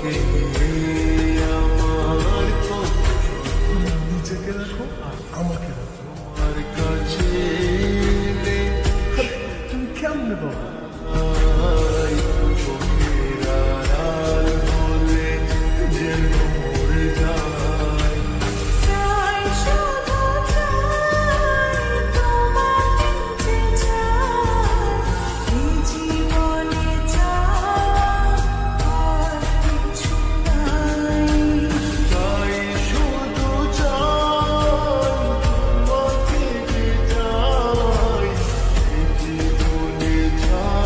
কে আমার নিজেকে রাখো আর আমাকে রাখো। তোমার কাছে এলে তুমি কেমনে বাবা? চোখের আড়াল হলে যেন মরে যায়। চাই শুধু চাই তোমাকে চাই এই জীবনে চাই আর কিছু নাই। তাই শুধু চাই তোমাকে যে চাই এই জীবনে চাই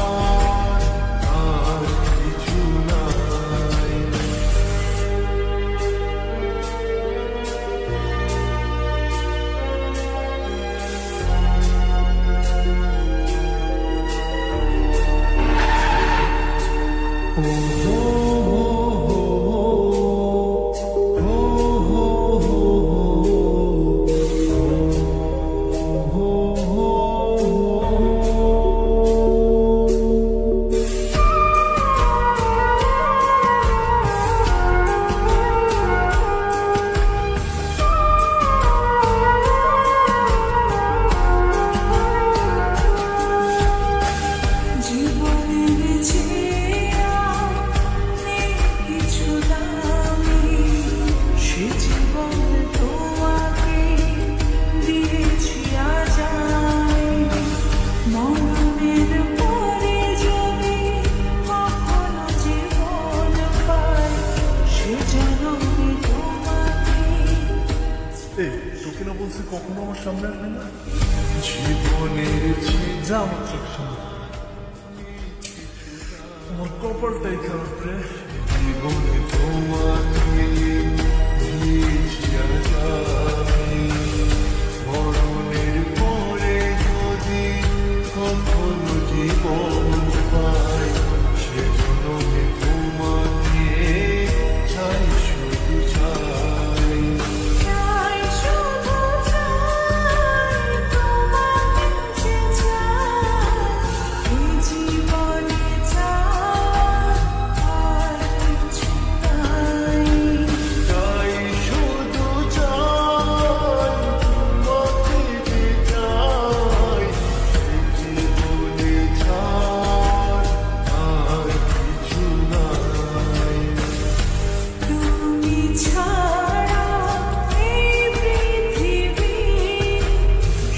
আর কিছু নাই। জীবনের চেয়ে নেই কিছু দামি, সে জীবন তোমাকে দিয়েছি আজ আমি। মরণের পরে যদি কখনো জীবন পাই, সে জন্মে তোমাকে। এই তোকে না বলছি কখনো আমার সামনে আসবে না? জীবনের যা আমার চোখ সামনে। আমার কপালটাই খারাপ রে। জীবনে তোমাকে দিয়েছি আজ আমি। মরণের পরে যদি কখনো জীবন পাই, সে জন্মে তোমাকে চাই শুধু চাই। চাই শুধু চাই তোমাকে চাই এই জীবনে চাই আর কিছু নাই। তাই শুধু চাই তোমাকে যে চাই এই জীবনে চাই আর কিছু নাই। তুমি ছাড়া এই পৃথিবী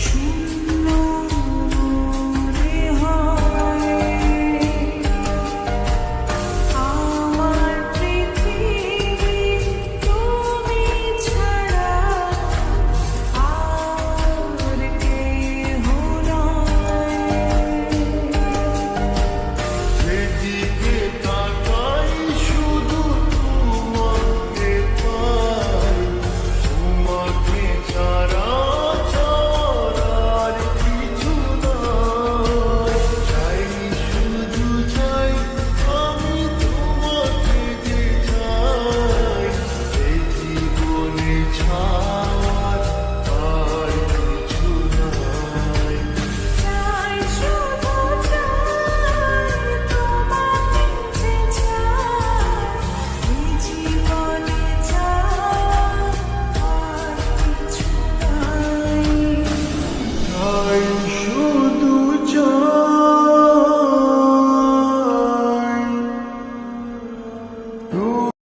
শূন্য মনে হয়। আমার পৃথিবী তুমি ছাড়া আর কেহ নয়। সেদিকে তাকাই শুধু তোমাকে পাই, তোমাকে ছাড়া ছাড়ার কিছু নাই। চাই শুধু চাই আমি তোমাকে যে চাই এই জীবনে ছাড় আর কিছু নাই। চাই শুধু চাই তোমাকে চাই এই জীবনে চাই আর কিছু নাই। চাই শুধু চাই